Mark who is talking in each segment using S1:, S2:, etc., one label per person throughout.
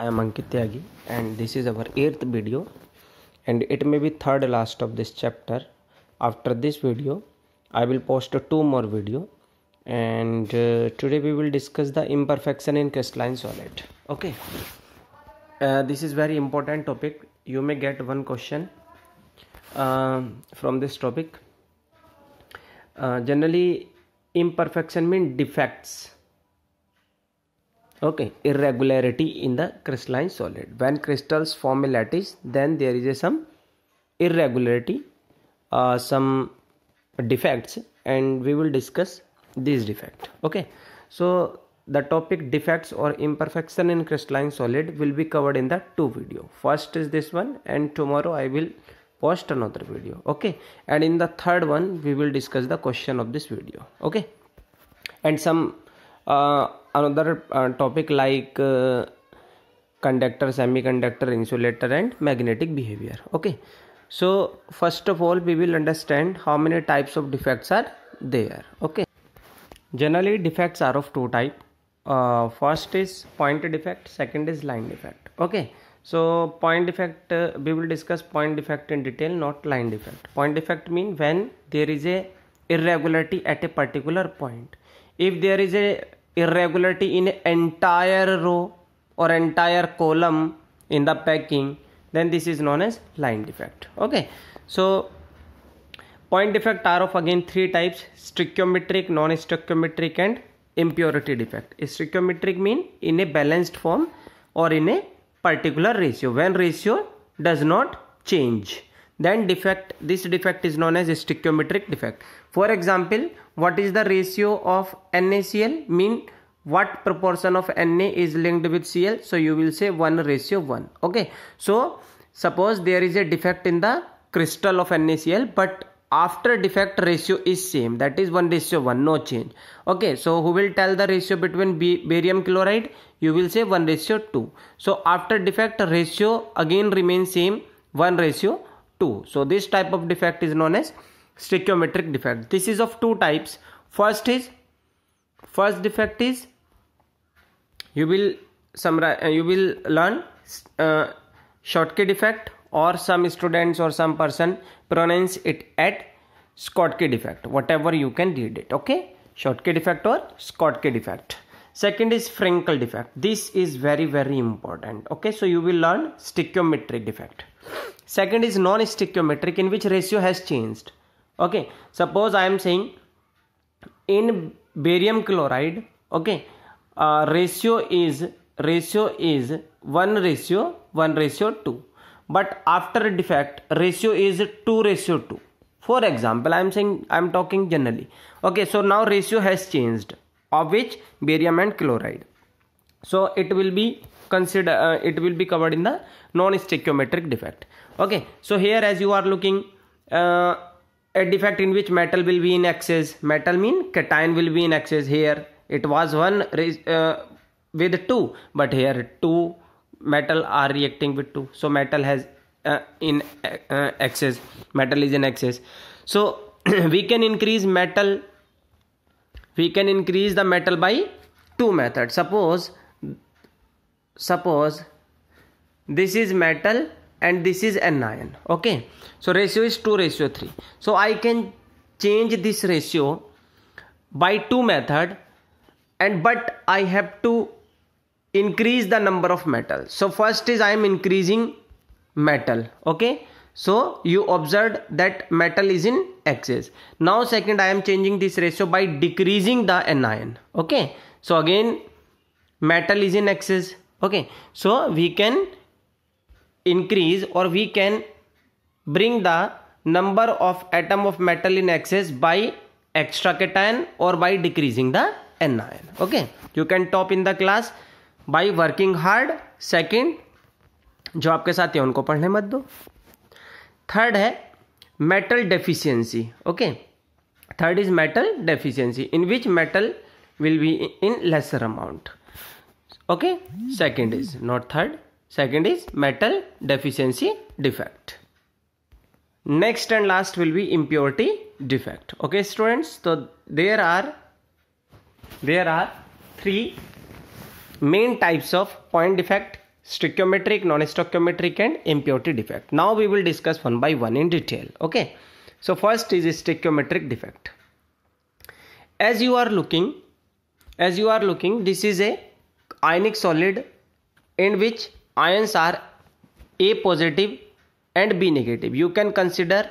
S1: I am Ankit Tyagi and this is our 8th video and it may be third last of this chapter. After this video I will post 2 more video and today we will discuss the imperfection in crystalline solid. Okay, this is very important topic. You may get one question from this topic. Generally imperfection means defects. Okay, irregularity in the crystalline solid. When crystals form a lattice, then there is some irregularity, some defects, and we will discuss these defects. Okay, so the topic defects or imperfection in crystalline solid will be covered in the 2 video. First is this one, and tomorrow I will post another video. Okay, and in the third one we will discuss the question of this video. Okay, and some another topic like conductor, semiconductor, insulator and magnetic behavior. Okay, so first of all we will understand how many types of defects are there. Okay, generally defects are of 2 types. First is point defect, second is line defect. Okay, so point defect, we will discuss point defect in detail, not line defect. Point defect means when there is a irregularity at a particular point. If there is a irregularity in entire row or entire column in the packing, then this is known as line defect. Okay, so point defect are of again 3 types: stoichiometric, non-stoichiometric and impurity defect. Stoichiometric mean in a balanced form or in a particular ratio. When ratio does not change, then this defect is known as a stoichiometric defect. For example, what is the ratio of NaCl? Mean what proportion of Na is linked with Cl? So you will say 1:1. Okay, so suppose there is a defect in the crystal of NaCl, but after defect ratio is same, that is 1:1, no change. Okay, so who will tell the ratio between barium chloride? You will say 1:2. So after defect ratio again remains same, 1:2. So this type of defect is known as stoichiometric defect. This is of 2 types. First defect is you will learn Schottky defect, or some students or some person pronounce it at Schottky defect, whatever you can read it. Okay, Schottky defect or Schottky defect. Second is Frenkel defect. This is very important. Okay, so you will learn stoichiometric defect. Second is non-stoichiometric, in which ratio has changed. Okay, suppose I am saying in barium chloride, okay, ratio is 1:2, but after defect ratio is 2:2. For example, I am talking generally. Okay, so now ratio has changed, of which barium and chloride. So it will be considered, it will be covered in the non-stoichiometric defect. Okay, so here as you are looking a defect in which metal will be in excess. Metal mean cation will be in excess. Here it was 1 with 2, but here 2 metal are reacting with 2. So metal has in excess. Metal is in excess. So we can increase metal. We can increase the metal by 2 methods. Suppose this is metal and this is anion. Okay, so ratio is 2:3. So I can change this ratio by 2 method, but I have to increase the number of metal. So first is I am increasing metal. Okay, so you observed that metal is in excess. Now second, I am changing this ratio by decreasing the anion. Okay, so again metal is in excess. Okay, so we can increase or we can bring the number of atom of metal in excess by extra cation or by decreasing the anion. Okay, you can top in the class by working hard. Second, जो आपके साथ है उनको पढ़ने मत दो. Third है metal deficiency. Okay, third is metal deficiency, in which metal will be in lesser amount. Okay, second is not third. Second is metal deficiency defect. Next and last will be impurity defect. Okay students, so there are 3 main types of point defect, stoichiometric, non-stoichiometric and impurity defect. Now we will discuss one by one in detail. Okay, so first is stoichiometric defect. As you are looking, this is a ionic solid in which ions are A positive and B negative. You can consider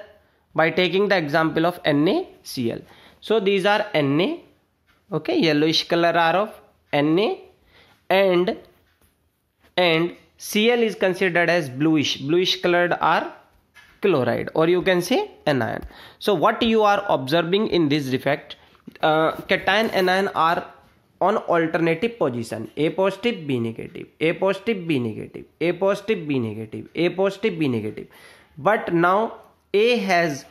S1: by taking the example of NaCl. So these are Na, okay, yellowish color are of Na, and Cl is considered as bluish colored are chloride, or you can say anion. So what you are observing in this defect, cation anion are on alternative position, A positive, B negative, A positive, B negative, A positive, B negative, A positive, B negative. But now A has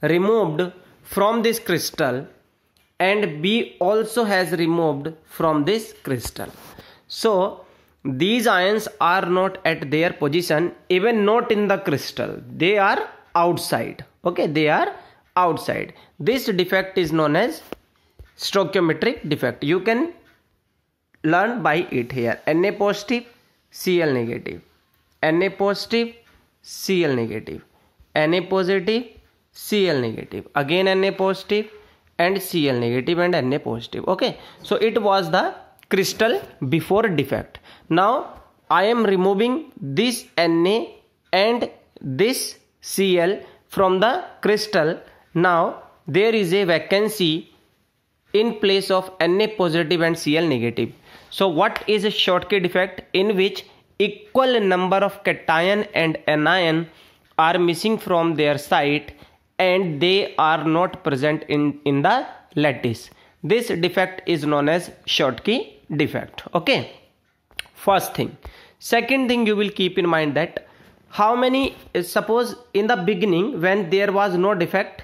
S1: removed from this crystal and B also has removed from this crystal. So these ions are not at their position, even not in the crystal. They are outside. Okay, they are outside. This defect is known as stoichiometric defect. You can learn by it here. Na positive, Cl negative, Na positive, Cl negative, Na positive, Cl negative, again Na positive and Cl negative and Na positive. Okay, so it was the crystal before defect. Now I am removing this Na and this Cl from the crystal. Now there is a vacancy in place of Na positive and Cl negative. So what is a Schottky defect? In which equal number of cation and anion are missing from their site and they are not present in the lattice. This defect is known as Schottky defect. Okay, first thing. Second thing, you will keep in mind that how many, suppose in the beginning when there was no defect,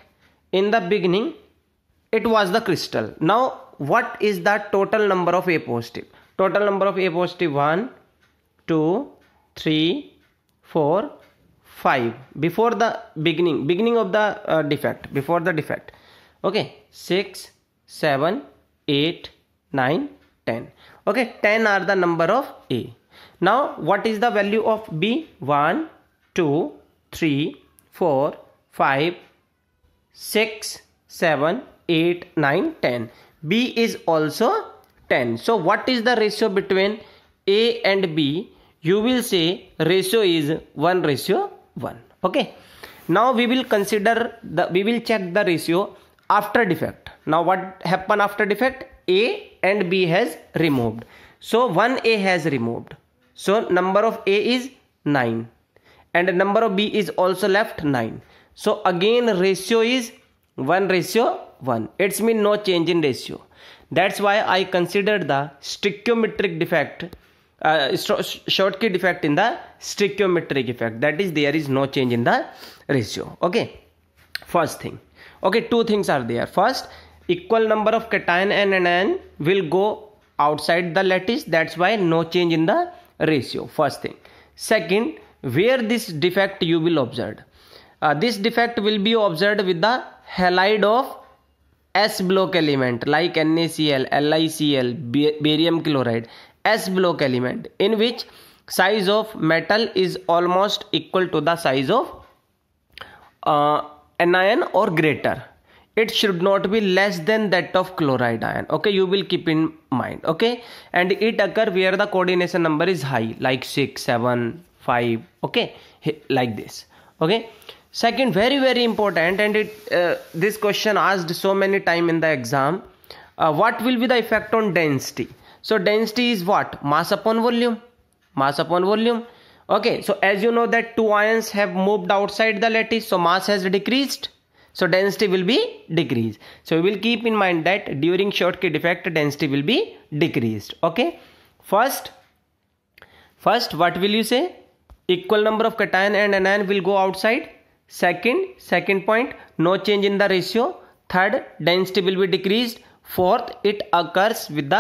S1: in the beginning it was the crystal. Now what is the total number of A positive? Total number of A positive 1, 2, 3, 4, 5 before the beginning of the defect, before the defect. Okay, 6, 7, 8, 9, 10. Okay, 10 are the number of A. Now what is the value of B? 1, 2, 3, 4, 5, 6, 7, 8, 9, 10. B is also 10. So what is the ratio between A and B? You will say ratio is 1:1. Okay. Now we will consider we will check the ratio after defect. Now what happened after defect? A and B has removed. So 1A has removed. So number of A is 9 and number of B is also left 9. So again ratio is 1:1. It's mean no change in ratio. That's why I considered the stoichiometric defect, Schottky defect in the stoichiometric effect. That is, there is no change in the ratio. Okay, first thing. Okay, two things are there. First, equal number of cation and anion will go outside the lattice. That's why no change in the ratio. First thing. Second, where this defect you will observe. This defect will be observed with the halide of S block element like NaCl, LiCl, barium chloride, S block element, in which size of metal is almost equal to the size of anion or greater. It should not be less than that of chloride ion. Okay, you will keep in mind. Okay, and it occur where the coordination number is high, like 6, 7, 5. Okay, like this. Okay. Second, very important, and this question asked so many time in the exam. What will be the effect on density? So density is what? Mass upon volume. Mass upon volume. Okay, so as you know that two ions have moved outside the lattice, so mass has decreased. So density will be decreased. So we will keep in mind that during Schottky defect, density will be decreased. Okay. First, what will you say? Equal number of cation and anion will go outside. Second point, no change in the ratio. Third, density will be decreased. Fourth, it occurs with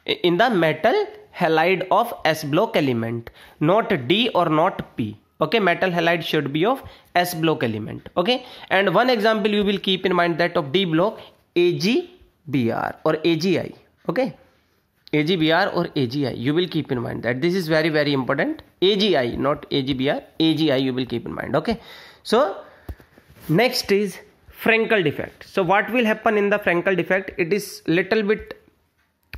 S1: in the metal halide of S block element, not D or not P. Okay, metal halide should be of S block element. Okay, and one example you will keep in mind that of D block, AgBr or AgI. Okay, AgBr or AgI. You will keep in mind that this is very, very important. AgI, not AgBr, AgI you will keep in mind. Okay. So next is Frankel defect. So what will happen in the Frankel defect? It is little bit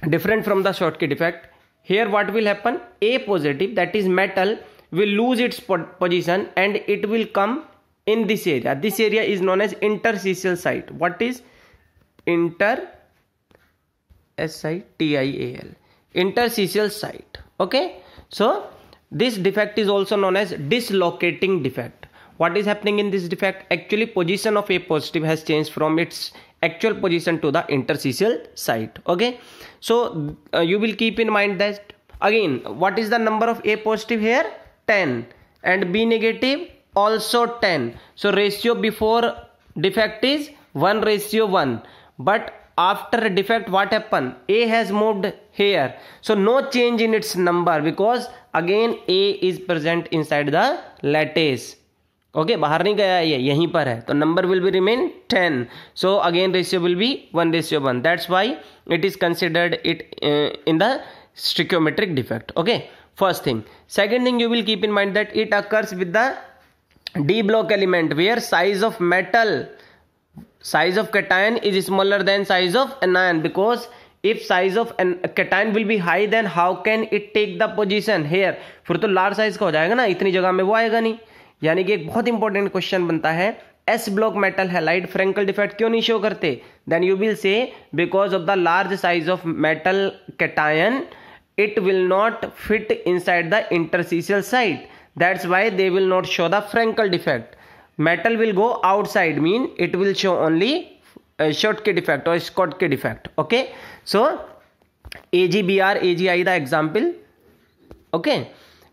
S1: different from the Schottky defect. Here what will happen? A positive, that is metal, will lose its position and it will come in this area. This area is known as interstitial site. What is interstitial? Interstitial site. Okay. So this defect is also known as dislocating defect. What is happening in this defect? Actually, position of A positive has changed from its actual position to the interstitial site. Okay. So you will keep in mind that again, what is the number of A positive here? 10, and B negative also 10. So ratio before defect is 1:1. But after defect, what happened? A has moved here. So no change in its number because again A is present inside the lattice. Okay, बाहर नहीं गया ये, यहीं पर है, तो number will be remain 10. So again ratio will be 1:1. That's why it is considered it in the stoichiometric defect. Okay, first thing. Second thing, you will keep in mind that it occurs with the D block element where size of metal, size of cation is smaller than size of anion, because if size of cation will be high, then how can it take the position here? फिर तो large size का हो जाएगा ना, इतनी जगह में वो आएगा नहीं. यानी कि एक बहुत इंपॉर्टेंट क्वेश्चन बनता है, S block metal halide Frenkel defect क्यों नहीं शो करते? Then you will say because of the large size of metal cation it will not fit inside the interstitial site. That's why they will not show the Frankel defect. Metal will go outside, mean it will show only Schottky defect or Schottky defect. Okay, so AgBr, AgI the example. Okay,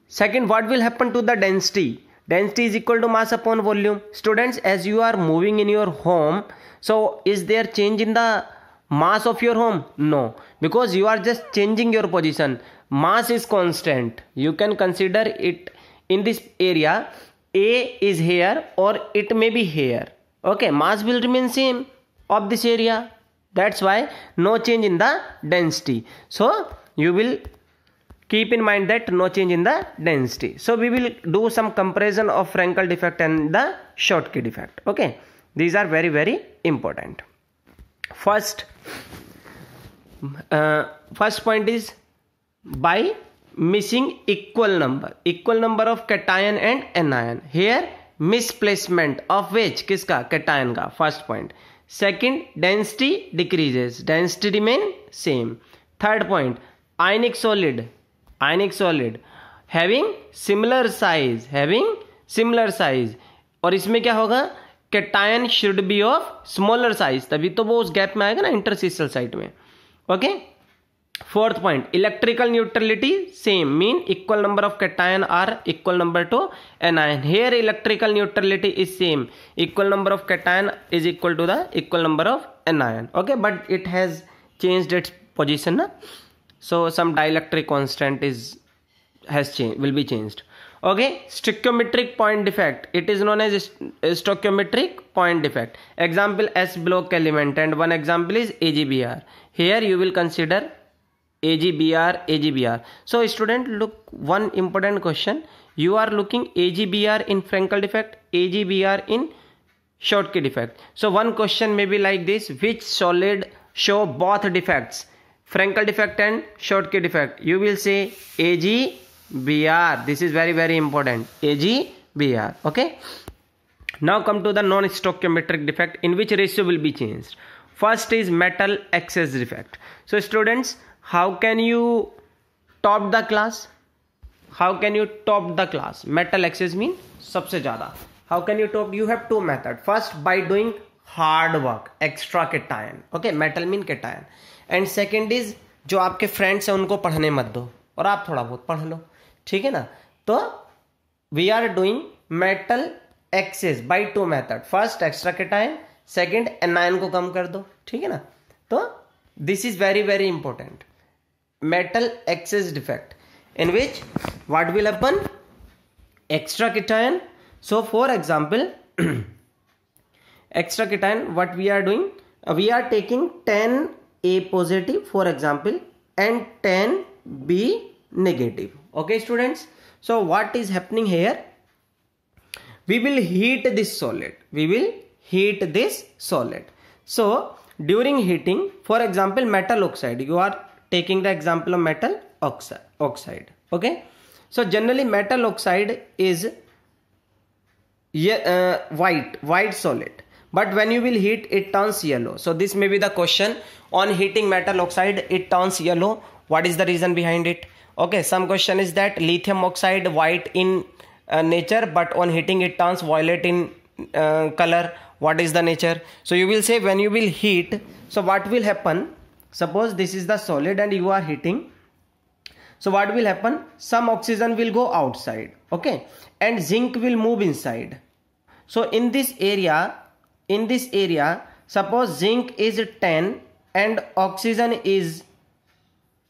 S1: second, what will happen to the density? Density is equal to mass upon volume. Students, as you are moving in your home, so is there change in the mass of your home? No, because you are just changing your position. Mass is constant. You can consider it in this area. A is here or it may be here. Okay, mass will remain same of this area. That's why no change in the density. So you will keep in mind that no change in the density. So we will do some comparison of Frankel defect and the Schottky defect. Okay, these are very, very important. First point is by missing equal number of cation and anion. Here misplacement of which? किसका? cation का. First point. Second, density decreases, density remain same. Third point, ionic solid having similar size, और इसमें क्या होगा? Cation should be of smaller size, तभी तो वो उस गैप में आएगा ना इंटरस्टिशियल साइट में. Okay. Fourth point, electrical neutrality same, mean equal number of cation are equal number to anion. Here electrical neutrality is same, equal number of cation is equal to the equal number of anion. Okay, but it has changed its position ना, so some dielectric constant will be changed. Okay, stoichiometric point defect, it is known as stoichiometric point defect. Example, S block element, and one example is AgBr. Here you will consider AgBr. So student, look, one important question, you are looking AgBr in Frankel defect, AgBr in Schottky defect. So one question may be like this, which solid show both defects, Frankel defect and Schottky defect? You will say AgBr. This is very, very important, AgBr. Okay, now come to the non-stoichiometric defect, in which ratio will be changed. First is metal excess defect. So students, how can you top the class? Metal excess mean सबसे ज़्यादा. How can you top? You have two methods. First, by doing hard work, extra cation. Okay, metal mean cation. And second is, जो आपके friends हैं उनको पढ़ने मत दो और आप थोड़ा बहुत पढ़ लो. ठीक है ना. तो we are doing metal excess by two method. First extra cation, second anion को कम कर दो. ठीक है ना. तो this is very, very important. Metal excess defect in which what will happen? Extra cation. So for example, extra cation, what we are doing, we are taking 10 A positive, for example, and 10 be negative. Okay students, so what is happening here? We will heat this solid. So during heating, for example, metal oxide, you are taking the example of metal oxide. Okay, so generally metal oxide is white solid, but when you will heat, it turns yellow. So this may be the question: on heating metal oxide, it turns yellow. What is the reason behind it? Okay, some question is that lithium oxide white in nature, but on heating it turns violet in color. What is the nature? So you will say, when you will heat, so what will happen? Suppose this is the solid and you are heating. So what will happen? Some oxygen will go outside, okay, and zinc will move inside. So in this area, suppose zinc is 10 and oxygen is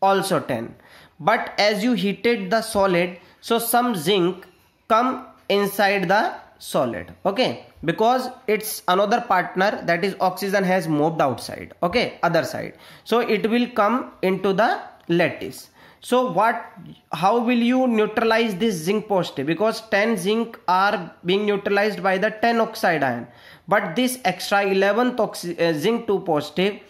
S1: also 10. But as you heated the solid, so some zinc come inside the solid, okay, because it's another partner, that is oxygen has moved outside, okay, other side. So it will come into the lattice. So how will you neutralize this zinc positive? Because 10 zinc are being neutralized by the 10 oxide ion, but this extra 11th zinc 2 positive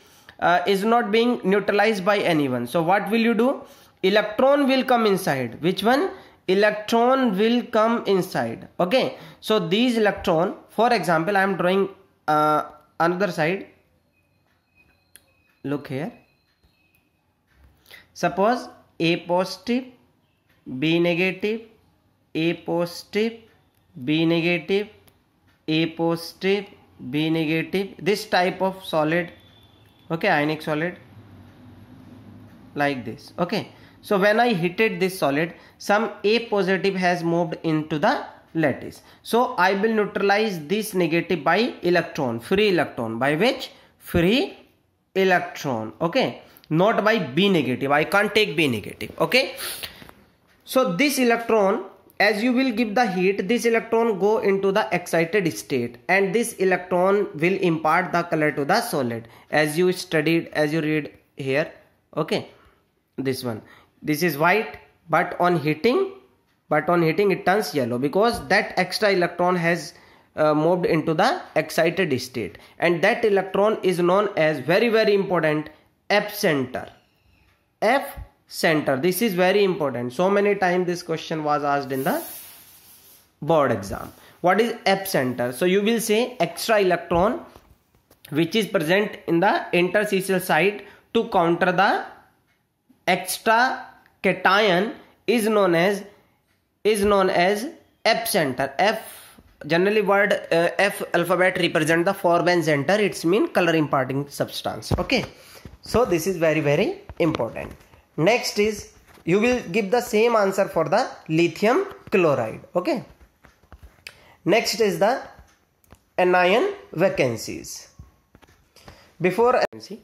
S1: is not being neutralized by anyone. So what will you do? Electron will come inside. Which one? Electron will come inside. Okay, so these electron, for example, I am drawing another side. Look here. Suppose A positive, B negative, A positive, B negative, A positive, B negative, this type of solid, okay, ionic solid, like this. Okay, so when I heated this solid, some A positive has moved into the lattice. So I will neutralize this negative by electron, free electron. By which? Free electron, okay, not by B negative. I can't take B negative, okay. So this electron, as you will give the heat, this electron go into the excited state, and this electron will impart the color to the solid, as you studied, as you read here, okay. This one, this is white, but on heating it turns yellow, because that extra electron has moved into the excited state, and that electron is known as, very very important, F center. F center, this is very important. So many times this question was asked in the board exam. What is F center? So you will say extra electron which is present in the interstitial site to counter the extra cation is known as F center. F, generally word F alphabet represent the Forbes center. It's mean color imparting substance, okay. So this is very very important. Next is, you will give the same answer for the lithium chloride, okay. Next is the anion vacancies. Before vacancy,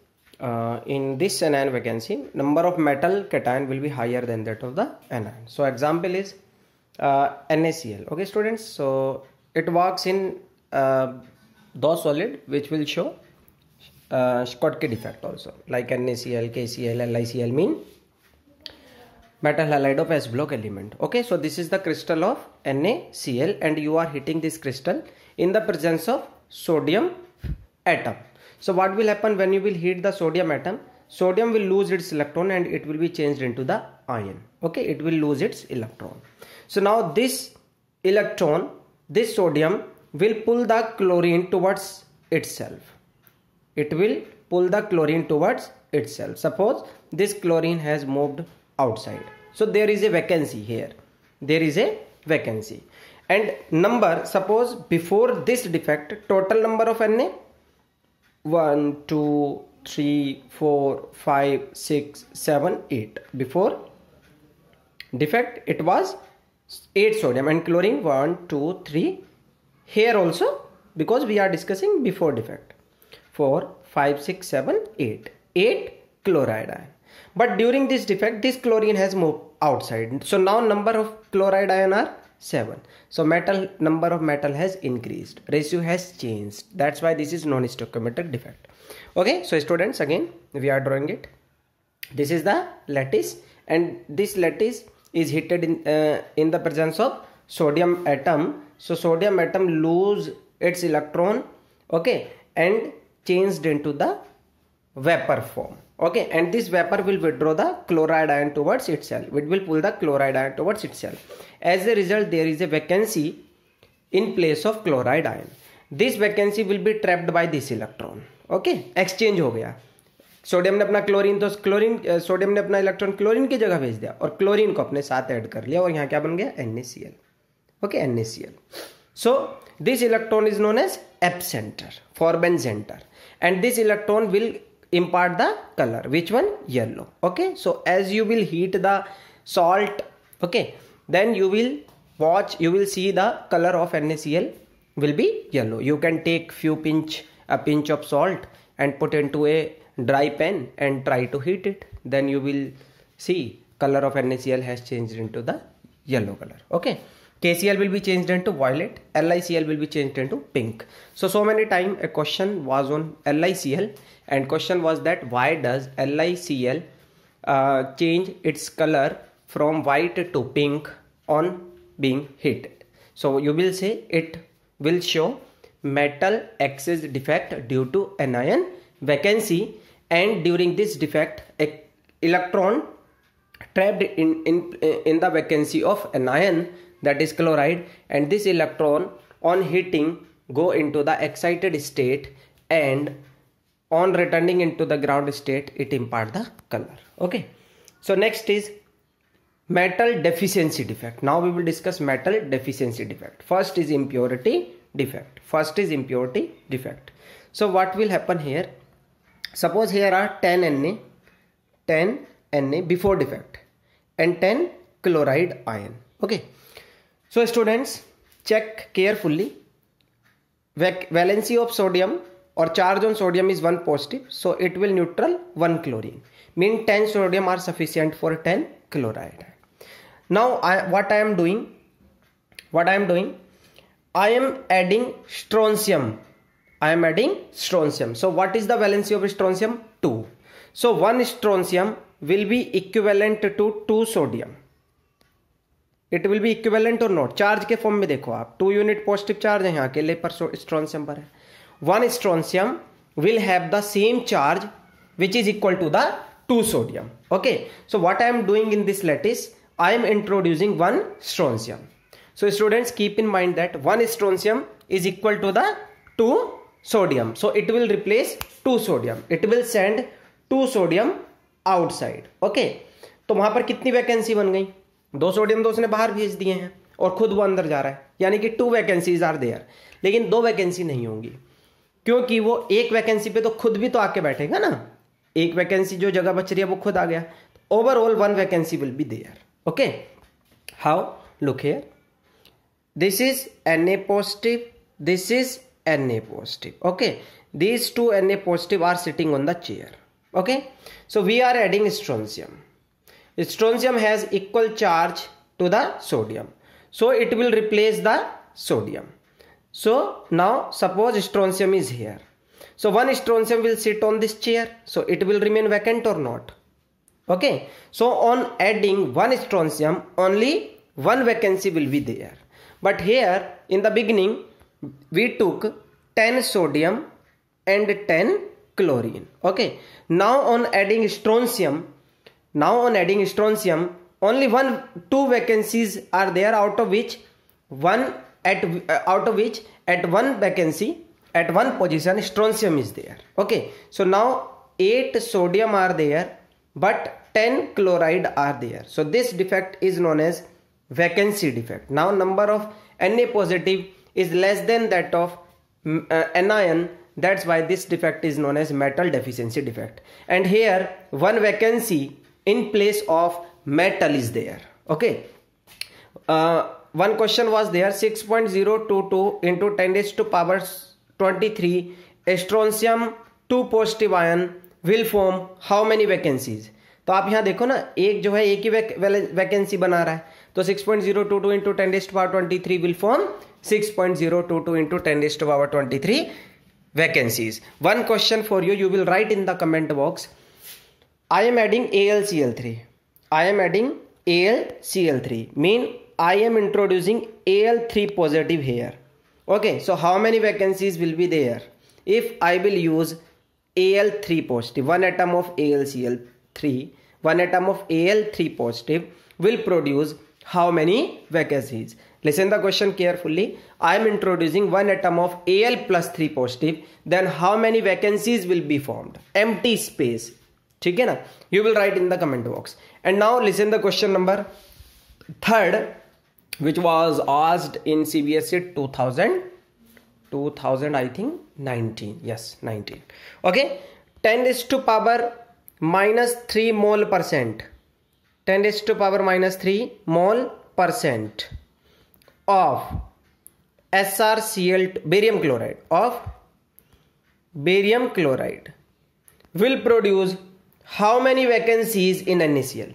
S1: in this anion vacancy, number of metal cation will be higher than that of the anion. So example is NaCl, okay students. So it works in those solid which will show Schottky defect also, like NaCl, KCl, LiCl mean metal halide of S block element, okay. So this is the crystal of NaCl, and you are heating this crystal in the presence of sodium atom. So what will happen when you will heat the sodium atom? Sodium will lose its electron and it will be changed into the ion, okay. It will lose its electron. So now this electron, this sodium will pull the chlorine towards itself. It will pull the chlorine towards itself. Suppose this chlorine has moved outside, so there is a vacancy here. There is a vacancy, and number, suppose before this defect, total number of Na 1 2 3 4 5 6 7 8. Before defect it was 8 sodium and chlorine 1 2 3. Here also, because we are discussing before defect, 4 5 6 7 8 chloride ion. But during this defect, this chlorine has moved outside. So now number of chloride ion are 7. So number of metal has increased. Ratio has changed. That's why this is non-stoichiometric defect. Okay. So students, again we are drawing it. This is the lattice, and this lattice is heated in the presence of sodium atom. So sodium atom lose its electron, okay, and changed into the vapor form, okay, and this vapor will withdraw the chloride ion towards itself. It will pull the chloride ion towards itself. As a result, there is a vacancy in place of chloride ion. This vacancy will be trapped by this electron, okay, exchange हो गया. Sodium ने अपना chlorine, तो chlorine sodium ने अपना electron chlorine की जगह भेज दिया और क्लोरीन को अपने साथ ऐड कर लिया और यहाँ क्या बन गया, NaCl, okay, NaCl. So this electron is known as epicenter, Forbin center, and this electron will impart the color. Which one? Yellow, okay. So as you will heat the salt, okay, then you will watch, you will see the color of NaCl will be yellow. You can take a pinch of salt and put into a dry pan and try to heat it, then you will see color of NaCl has changed into the yellow color, okay. KCl will be changed into violet, LiCl will be changed into pink. So many time a question was on LiCl, and question was that why does LiCl change its color from white to pink on being heated. So you will say it will show metal excess defect due to anion vacancy, and during this defect a electron trapped in the vacancy of anion, that is chloride, and this electron on heating go into the excited state, and on returning into the ground state it impart the color, okay. So next is metal deficiency defect. Now we will discuss metal deficiency defect. First is impurity defect. So what will happen here? Suppose here are 10 Na before defect and 10 chloride ion, okay. So students, check carefully. Valency of sodium or charge on sodium is 1 positive, so it will neutral 1 chlorine. Mean 10 sodium are sufficient for 10 chloride. Now what I am doing? I am adding strontium. So what is the valency of strontium? 2. So 1 strontium will be equivalent to 2 sodium. It will be equivalent or not? Charge के form में देखो आप, 2 unit positive charge है यहाँ अकेले पर स्ट्रोंसियम पर है. 1 strontium will have the same charge which is equal to the 2 sodium, okay. So what I am doing in this lattice, I am introducing 1 strontium. So students, keep in mind that 1 strontium is equal to the 2 sodium. So it will replace 2 sodium. It will send 2 sodium outside, okay. तो वहां पर कितनी vacancy बन गई? 2 sodium तो उसने बाहर भेज दिए हैं और खुद वो अंदर जा रहा है, यानी कि 2 वैकेंसीज आर देयर. लेकिन 2 वैकेंसी नहीं होंगी, क्योंकि वो एक वैकेंसी पे तो खुद भी तो आके बैठेगा ना. एक वैकेंसी जो जगह बच रही है वो खुद आ गया. Overall 1 vacancy will be there, okay. How? Look here, this is Na positive, this is Na positive, okay. These 2 Na positive are sitting on the chair, okay. So we are adding strontium. Strontium has equal charge to the sodium, so it will replace the sodium. So now suppose strontium is here, so 1 strontium will sit on this chair, so it will remain vacant or not, okay. So on adding 1 strontium, only 1 vacancy will be there. But here in the beginning we took 10 sodium and 10 chlorine, okay. Now on adding strontium, only 2 vacancies are there, out of which at one vacancy, at one position strontium is there, okay. So now 8 sodium are there but 10 chloride are there. So this defect is known as vacancy defect. Now number of Na positive is less than that of anion, that's why this defect is known as metal deficiency defect. And here 1 vacancy in place of metal is there, okay. One question was there, 6.022 into 10 raised to power 23 strontium 2 positive ion will form how many vacancies? तो आप यहाँ देखो ना, एक जो है एक ही vacancy बना रहा है, तो 6.022 into 10 raised to power 23 will form 6.022 into 10 raised to power 23 vacancies. One question for you, you will write in the comment box, I am adding AlCl3. I am adding AlCl3. Mean I am introducing Al3 positive here. Okay, so how many vacancies will be there if I will use Al3 positive? One atom of AlCl3, one atom of Al3 positive will produce how many vacancies? Listen the question carefully. I am introducing one atom of Al plus 3 positive. Then how many vacancies will be formed? Empty space. ठीक है ना? You will write in the comment box. And now listen the question number 3rd, which was asked in CBSE 2000 I think 19. Yes, 19. Okay. 10 raised to power minus 3 mole percent. 10 raised to power minus 3 mole percent of SrCl barium chloride will produce how many vacancies in NaCl?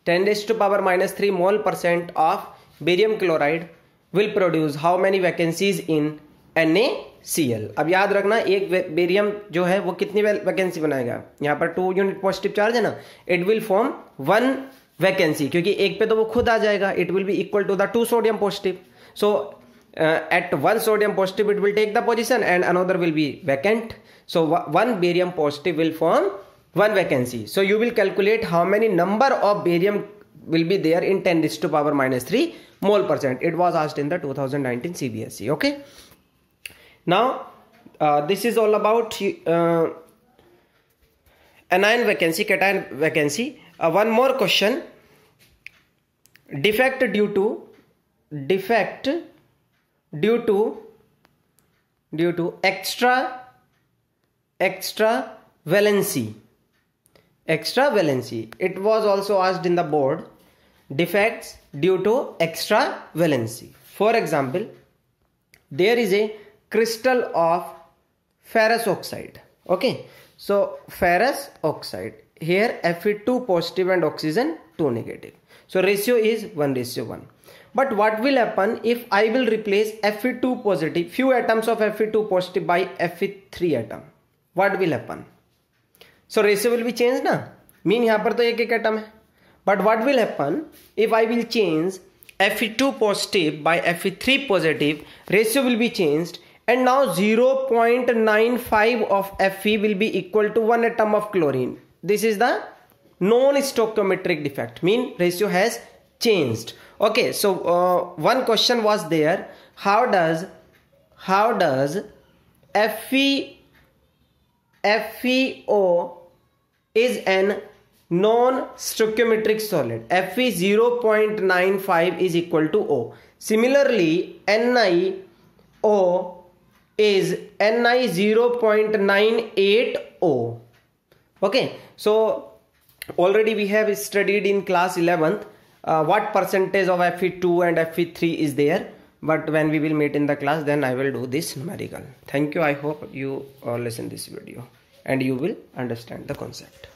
S1: 10 raised to power minus 3 mole percent of barium chloride will produce how many vacancies in NaCl? अब याद रखना, एक barium जो है वो कितनी vacancy बनाएगा? यहाँ पर 2 यूनिट पॉजिटिव चार्ज है ना, इट विल फॉर्म 1 वैकेंसी, क्योंकि एक पे तो वो खुद आ जाएगा. It will be equal to the 2 sodium positive. So at 1 sodium positive it will take the position and another will be vacant. So 1 barium positive will form 1 vacancy. So you will calculate how many number of barium will be there in 10 raised to power minus 3 mole percent. It was asked in the 2019 CBSE. Okay. Now this is all about anion vacancy, cation vacancy. One more question. Defect due to extra valency. It was also asked in the board. Defects due to extra valency. For example, there is a crystal of ferrous oxide. Okay, so ferrous oxide, here Fe2 positive and oxygen 2 negative. So ratio is 1:1. But what will happen if I will replace Fe2 positive, few atoms of Fe2 positive by Fe3 atom? What will happen? So ratio will be changed na? Mean यहाँ पर तो एक atom है. But what will happen if I will change Fe2 positive by Fe3 positive? Ratio will be changed, and now 0.95 of Fe will be equal to 1 atom of chlorine. This is the non-stoichiometric defect. Mean ratio has changed. Okay, so one question was there. How does FeO is an non-stoichiometric solid? Fe 0.95 is equal to O. Similarly, NiO is Ni 0.98O. Okay, so already we have studied in class 11th what percentage of Fe2 and Fe3 is there. But when we will meet in the class, then I will do this numerical. Thank you. I hope you listen this video and you will understand the concept.